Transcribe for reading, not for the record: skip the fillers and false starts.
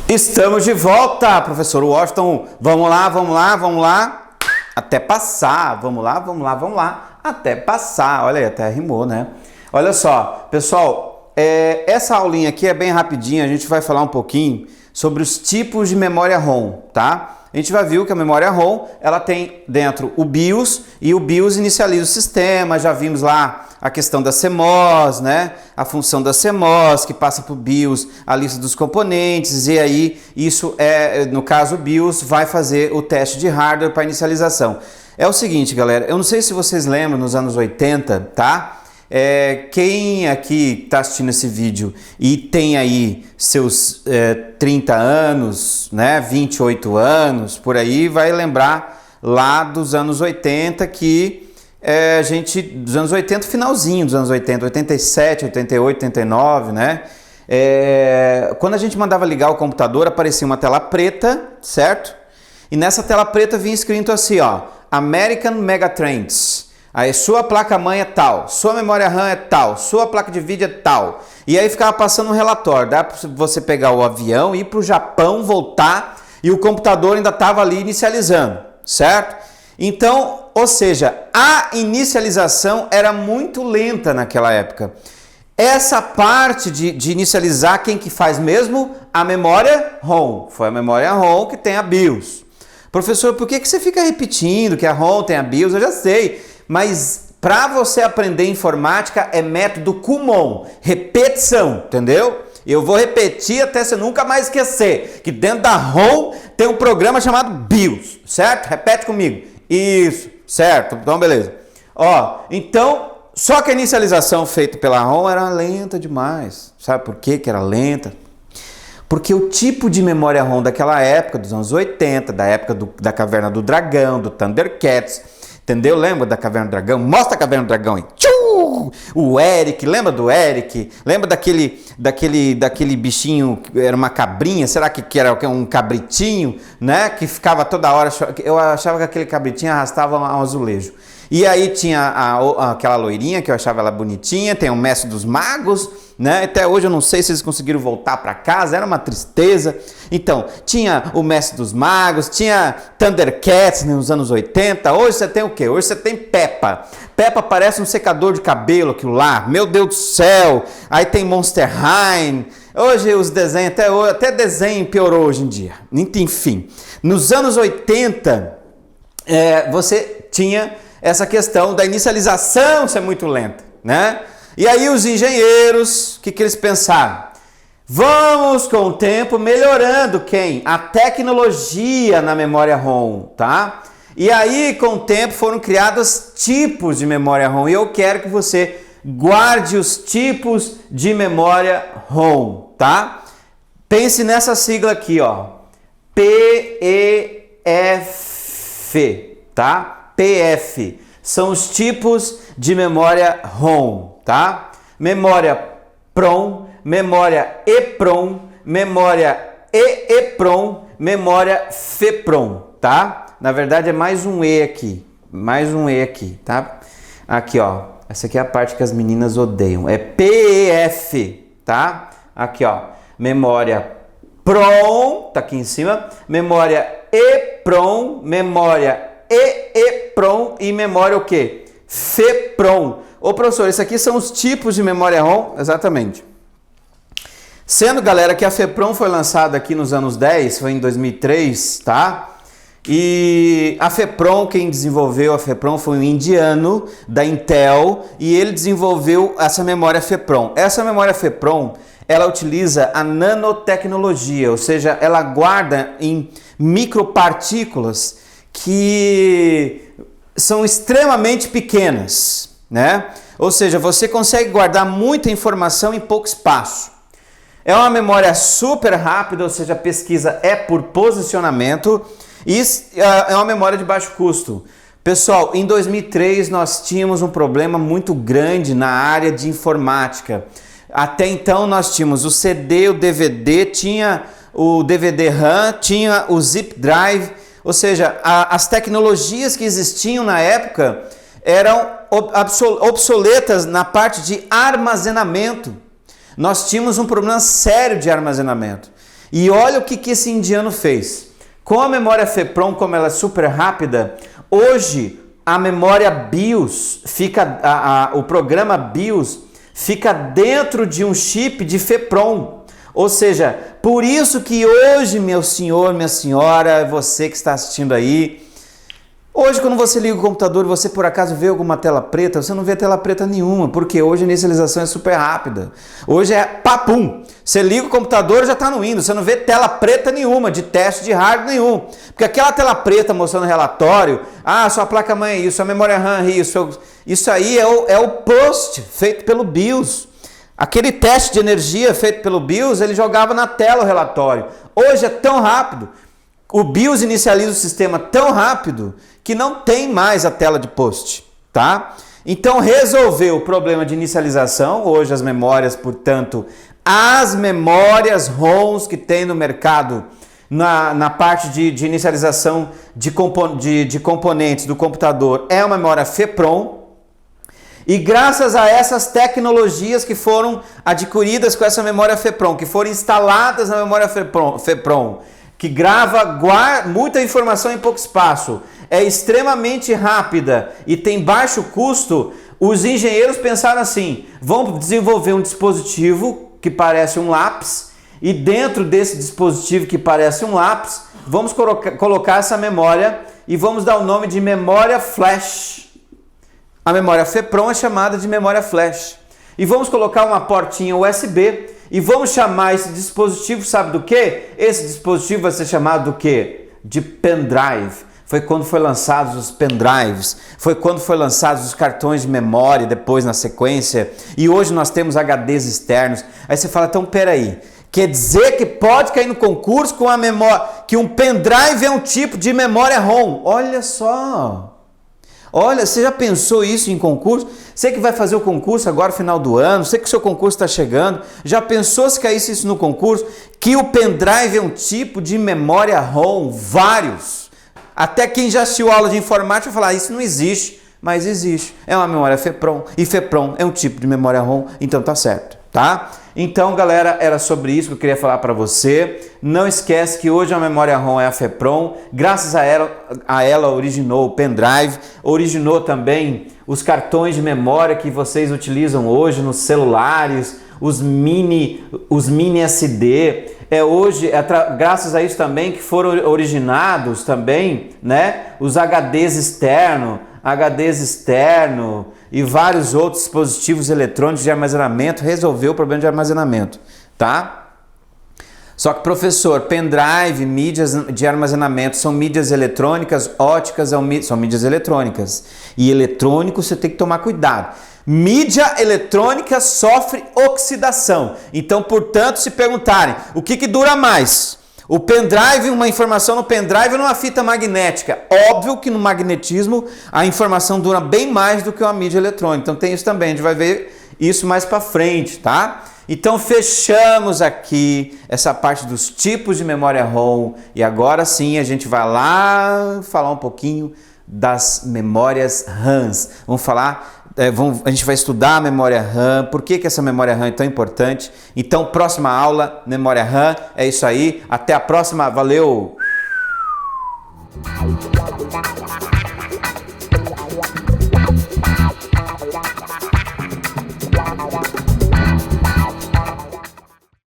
Estamos de volta, professor Washington. Vamos lá, vamos lá, vamos lá. Até passar. Vamos lá, vamos lá, vamos lá. Até passar. Olha aí, até rimou, né? Olha só, pessoal, essa aulinha aqui é bem rapidinha. A gente vai falar um pouquinho sobre os tipos de memória ROM, tá? A gente vai ver que a memória ROM, ela tem dentro o BIOS e o BIOS inicializa o sistema. Já vimos lá a questão da CMOS, né? A função da CMOS que passa para o BIOS a lista dos componentes e aí isso no caso o BIOS vai fazer o teste de hardware para inicialização. É o seguinte, galera, eu não sei se vocês lembram nos anos 80, tá? Quem aqui está assistindo esse vídeo e tem aí seus 30 anos, né, 28 anos, por aí, vai lembrar lá dos anos 80 que dos anos 80, finalzinho dos anos 80, 87, 88, 89, né? Quando a gente mandava ligar o computador, aparecia uma tela preta, certo? E nessa tela preta vinha escrito assim, ó, American Megatrends. Aí sua placa-mãe é tal, sua memória RAM é tal, sua placa de vídeo é tal. E aí ficava passando um relatório, dá para você pegar o avião, ir para o Japão, voltar e o computador ainda estava ali inicializando, certo? Então, ou seja, a inicialização era muito lenta naquela época. Essa parte de inicializar, quem que faz mesmo? A memória ROM. Foi a memória ROM que tem a BIOS. Professor, por que você fica repetindo que a ROM tem a BIOS? Eu já sei. Mas para você aprender informática é método Kumon, repetição, entendeu? Eu vou repetir até você nunca mais esquecer que dentro da ROM tem um programa chamado BIOS, certo? Repete comigo. Isso, certo? Então beleza. Ó, então, só que a inicialização feita pela ROM era lenta demais. Sabe por que era lenta? Porque o tipo de memória ROM daquela época, dos anos 80, da época da Caverna do Dragão, do Thundercats, entendeu? Lembra da Caverna do Dragão? Mostra a Caverna do Dragão aí. Tchuu! O Eric, lembra do Eric? Lembra daquele bichinho, era uma cabrinha, será que era um cabritinho, né? Que ficava toda hora, eu achava que aquele cabritinho arrastava um azulejo. E aí tinha aquela loirinha que eu achava ela bonitinha, tem o Mestre dos Magos, né? Até hoje eu não sei se eles conseguiram voltar para casa, era uma tristeza. Então, tinha o Mestre dos Magos, tinha Thundercats nos anos 80. Hoje você tem o quê? Hoje você tem Peppa. Peppa parece um secador de cabelo, aquilo lá. Meu Deus do céu. Aí tem Monster High. Hoje os desenhos, até desenho piorou hoje em dia. Enfim, nos anos 80, você tinha essa questão da inicialização ser muito lenta, né? E aí os engenheiros, o que eles pensaram? Vamos com o tempo melhorando quem? A tecnologia na memória ROM, tá? E aí com o tempo foram criados tipos de memória ROM e eu quero que você guarde os tipos de memória ROM, tá? Pense nessa sigla aqui, ó, PEF, tá? PF, são os tipos de memória ROM, tá? Memória PROM, memória EPROM, memória EEPROM, memória FEPROM, tá? Na verdade é mais um E aqui, tá? Aqui, ó, essa aqui é a parte que as meninas odeiam, é PEF, tá? Aqui, ó, memória PROM, tá aqui em cima, memória EPROM, memória EEPROM e memória o quê? FEPROM. Ô professor, esses aqui são os tipos de memória ROM? Exatamente. Sendo, galera, que a FEPROM foi lançada aqui nos anos 10, foi em 2003, tá? E a FEPROM, quem desenvolveu a FEPROM foi um indiano da Intel e ele desenvolveu essa memória FEPROM. Essa memória FEPROM, ela utiliza a nanotecnologia, ou seja, ela guarda em micropartículas que são extremamente pequenas, né? Ou seja, você consegue guardar muita informação em pouco espaço. É uma memória super rápida, ou seja, a pesquisa é por posicionamento e é uma memória de baixo custo. Pessoal, em 2003 nós tínhamos um problema muito grande na área de informática. Até então nós tínhamos o CD, o DVD, tinha o DVD RAM, tinha o zip drive. Ou seja, as tecnologias que existiam na época eram obsoletas na parte de armazenamento. Nós tínhamos um problema sério de armazenamento. E olha o que esse indiano fez. Com a memória FEPROM, como ela é super rápida, hoje a memória BIOS fica, o programa BIOS fica dentro de um chip de FEPROM. Ou seja, por isso que hoje, meu senhor, minha senhora, você que está assistindo aí, hoje quando você liga o computador e você por acaso vê alguma tela preta, você não vê tela preta nenhuma, porque hoje a inicialização é super rápida. Hoje é papum, você liga o computador e já está no Windows, você não vê tela preta nenhuma, de teste de hardware nenhum. Porque aquela tela preta mostrando relatório, sua placa-mãe é isso, a memória RAM é isso aí é o post feito pelo BIOS. Aquele teste de energia feito pelo BIOS, ele jogava na tela o relatório. Hoje é tão rápido, o BIOS inicializa o sistema tão rápido que não tem mais a tela de post, tá? Então resolveu o problema de inicialização, hoje as memórias, portanto, as memórias ROMs que tem no mercado na parte de inicialização de componentes do computador é uma memória FEPROM. E graças a essas tecnologias que foram adquiridas com essa memória FEPROM, que foram instaladas na memória FEPROM, que grava muita informação em pouco espaço, é extremamente rápida e tem baixo custo, os engenheiros pensaram assim, vamos desenvolver um dispositivo que parece um lápis, e dentro desse dispositivo que parece um lápis, vamos colocar essa memória e vamos dar o nome de memória flash. A memória FEPROM é chamada de memória flash. E vamos colocar uma portinha USB e vamos chamar esse dispositivo, sabe do quê? Esse dispositivo vai ser chamado do quê? De pendrive. Foi quando foram lançados os pendrives, foi quando foram lançados os cartões de memória depois na sequência. E hoje nós temos HDs externos. Aí você fala, então peraí, quer dizer que pode cair no concurso com a memória, que um pendrive é um tipo de memória ROM. Olha só! Olha, você já pensou isso em concurso? Você que vai fazer o concurso agora no final do ano, você que o seu concurso está chegando, já pensou se caísse isso no concurso? Que o pendrive é um tipo de memória ROM, vários. Até quem já assistiu aula de informática vai falar, isso não existe, mas existe. É uma memória FEPROM, e FEPROM é um tipo de memória ROM, então tá certo, tá? Então, galera, era sobre isso que eu queria falar para você. Não esquece que hoje a memória ROM é a FEPROM. Graças a ela originou o pendrive, originou também os cartões de memória que vocês utilizam hoje nos celulares, os mini SD. Graças a isso também que foram originados também, né, os HDs externo e vários outros dispositivos eletrônicos de armazenamento, resolveu o problema de armazenamento, tá? Só que, professor, pendrive, mídias de armazenamento são mídias eletrônicas, óticas são mídias eletrônicas. E eletrônico você tem que tomar cuidado. Mídia eletrônica sofre oxidação. Então, portanto, se perguntarem, o que dura mais? O pendrive, uma informação no pendrive ou numa fita magnética? Óbvio que no magnetismo a informação dura bem mais do que uma mídia eletrônica. Então tem isso também, a gente vai ver isso mais para frente, tá? Então fechamos aqui essa parte dos tipos de memória ROM e agora sim a gente vai lá falar um pouquinho das memórias RAMs. A gente vai estudar a memória RAM, por que essa memória RAM é tão importante. Então, próxima aula, memória RAM, é isso aí. Até a próxima, valeu!